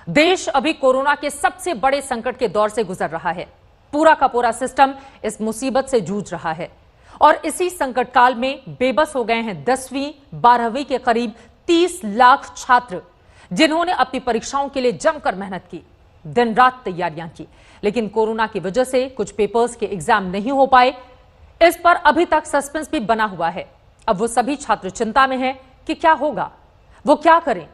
देश अभी कोरोना के सबसे बड़े संकट के दौर से गुजर रहा है। पूरा का पूरा सिस्टम इस मुसीबत से जूझ रहा है और इसी संकट काल में बेबस हो गए हैं 10वीं 12वीं के करीब 30 लाख छात्र, जिन्होंने अपनी परीक्षाओं के लिए जमकर मेहनत की, दिन रात तैयारियां की, लेकिन कोरोना की वजह से कुछ पेपर्स के एग्जाम नहीं हो पाए। इस पर अभी तक सस्पेंस भी बना हुआ है। अब वो सभी छात्र चिंता में हैं कि क्या होगा, वो क्या करें,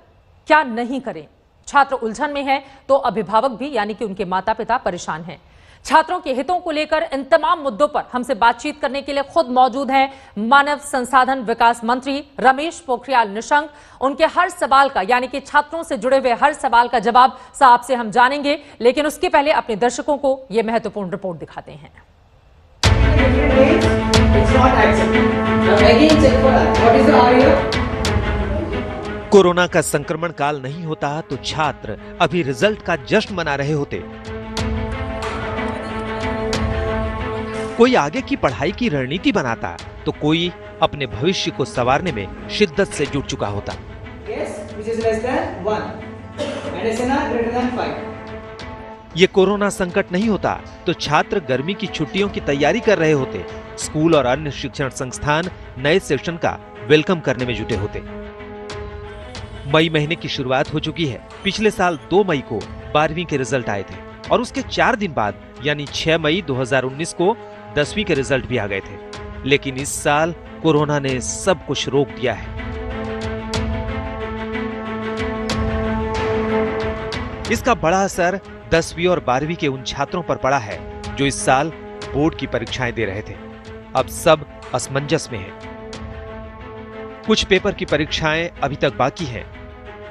क्या नहीं करें। छात्र उलझन में हैं तो अभिभावक भी यानी कि उनके माता पिता परेशान हैं। छात्रों के हितों को लेकर इन तमाम मुद्दों पर हमसे बातचीत करने के लिए खुद मौजूद हैं मानव संसाधन विकास मंत्री रमेश पोखरियाल निशंक। उनके हर सवाल का यानी कि छात्रों से जुड़े हुए हर सवाल का जवाब साहब से हम जानेंगे, लेकिन उसके पहले अपने दर्शकों को यह महत्वपूर्ण रिपोर्ट दिखाते हैं। कोरोना का संक्रमण काल नहीं होता तो छात्र अभी रिजल्ट का जश्न मना रहे होते। कोई आगे की पढ़ाई की रणनीति बनाता तो कोई अपने भविष्य को संवारने में शिद्दत से जुट चुका होता। ये कोरोना संकट नहीं होता तो छात्र गर्मी की छुट्टियों की तैयारी कर रहे होते। स्कूल और अन्य शिक्षण संस्थान नए सेशन का वेलकम करने में जुटे होते। मई महीने की शुरुआत हो चुकी है। पिछले साल 2 मई को 12वीं के रिजल्ट आए थे और उसके 4 दिन बाद यानी 6 मई 2019 को 10वीं के रिजल्ट भी आ गए थे। लेकिन इस साल कोरोना ने सब कुछ रोक दिया है। इसका बड़ा असर 10वीं और 12वीं के उन छात्रों पर पड़ा है जो इस साल बोर्ड की परीक्षाएं दे रहे थे। अब सब असमंजस में है। कुछ पेपर की परीक्षाएं अभी तक बाकी हैं।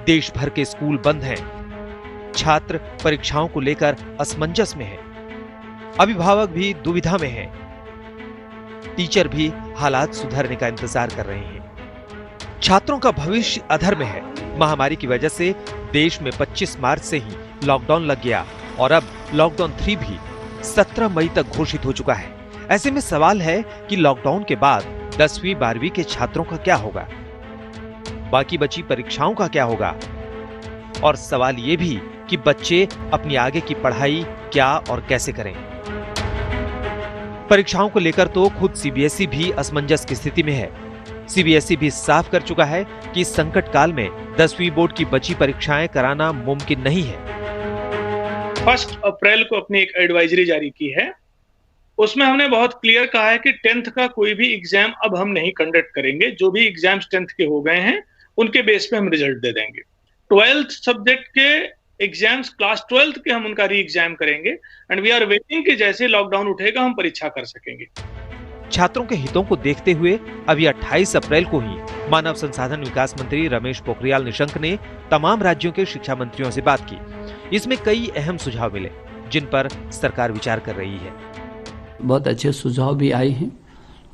देश भर के स्कूल बंद हैं। छात्र परीक्षाओं को लेकर असमंजस में हैं। अभिभावक भी दुविधा में हैं। टीचर भी हालात सुधरने का इंतजार कर रहे हैं। छात्रों का भविष्य अधर में है। महामारी की वजह से देश में 25 मार्च से ही लॉकडाउन लग गया और अब लॉकडाउन 3 भी 17 मई तक घोषित हो चुका है। ऐसे में सवाल है कि लॉकडाउन के बाद 10वीं 12वीं के छात्रों का क्या होगा, बाकी बची परीक्षाओं का क्या होगा, और सवाल ये भी कि बच्चे अपनी आगे की पढ़ाई क्या और कैसे करें। परीक्षाओं को लेकर तो खुद सीबीएसई भी असमंजस की स्थिति में है। सीबीएसई भी साफ कर चुका है कि इस संकट काल में 10वीं बोर्ड की बची परीक्षाएं कराना मुमकिन नहीं है। 1 अप्रैल को अपनी एक एडवाइजरी जारी की है। उसमें हमने बहुत क्लियर कहा है कि 10th का कोई भी एग्जाम अब हम नहीं कंडक्ट करेंगे। जो भी एग्जाम्स 10th के हो गए हैं उनके बेस पे हम रिजल्ट दे देंगे। 12th सब्जेक्ट के एग्जाम्स क्लास 12th के हम उनका री एग्जाम करेंगे एंड वी आर वेटिंग कि जैसे लॉकडाउन उठेगा हम परीक्षा कर सकेंगे। छात्रों के हितों को देखते हुए अभी 28 अप्रैल को ही मानव संसाधन विकास मंत्री रमेश पोखरियाल निशंक ने तमाम राज्यों के शिक्षा मंत्रियों से बात की। इसमें कई अहम सुझाव मिले जिन पर सरकार विचार कर रही है। बहुत अच्छे सुझाव भी आए हैं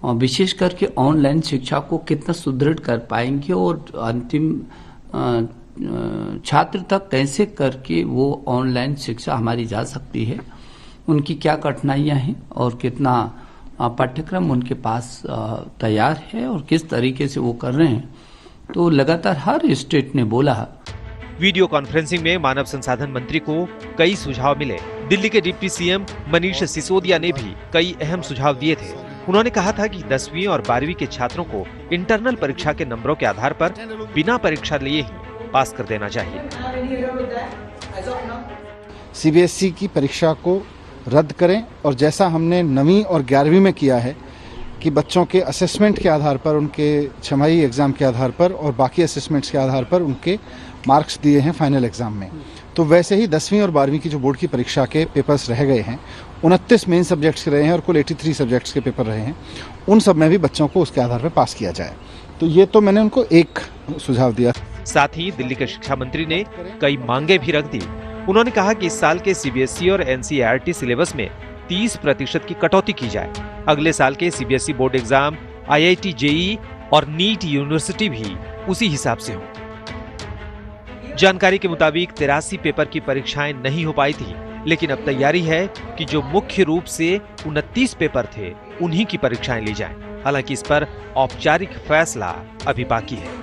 और विशेष करके ऑनलाइन शिक्षा को कितना सुदृढ़ कर पाएंगे और अंतिम छात्र तक कैसे करके वो ऑनलाइन शिक्षा हमारी जा सकती है, उनकी क्या कठिनाइयां हैं और कितना पाठ्यक्रम उनके पास तैयार है और किस तरीके से वो कर रहे हैं। तो लगातार हर स्टेट ने बोला। वीडियो कॉन्फ्रेंसिंग में मानव संसाधन मंत्री को कई सुझाव मिले। दिल्ली के डिप्टी सीएम मनीष सिसोदिया ने भी कई अहम सुझाव दिए थे। उन्होंने कहा था कि 10वीं और 12वीं के छात्रों को इंटरनल परीक्षा के नंबरों के आधार पर बिना परीक्षा लिए ही पास कर देना चाहिए। सीबीएसई की परीक्षा को रद्द करें और जैसा हमने 9वीं और 11वीं में किया है कि बच्चों के असेसमेंट के आधार पर, उनके छमाही एग्जाम के आधार पर और बाकी असेसमेंट्स के आधार पर उनके मार्क्स दिए हैं फाइनल एग्जाम में, तो वैसे ही 10वीं और 12वीं की जो बोर्ड की परीक्षा के पेपर्स रह गए हैं, 29 मेन सब्जेक्ट्स रहे हैं और कुल 83 सब्जेक्ट्स के पेपर रहे हैं, उन सब में भी बच्चों को उसके आधार पर पास किया जाए। तो ये तो मैंने उनको एक सुझाव दिया। साथ ही दिल्ली के शिक्षा मंत्री ने कई मांगे भी रख दी। उन्होंने कहा कि इस साल के सीबीएसई और एनसीईआरटी सिलेबस में 30% की कटौती की जाए। अगले साल के CBSE board exam, IIT JEE और नीट यूनिवर्सिटी भी उसी हिसाब से हो। जानकारी के मुताबिक 83 पेपर की परीक्षाएं नहीं हो पाई थी, लेकिन अब तैयारी है कि जो मुख्य रूप से 29 पेपर थे उन्हीं की परीक्षाएं ली जाएं। हालांकि इस पर औपचारिक फैसला अभी बाकी है।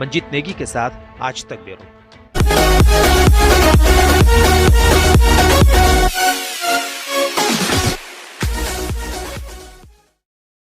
मंजीत नेगी के साथ आज तक ब्यूरो।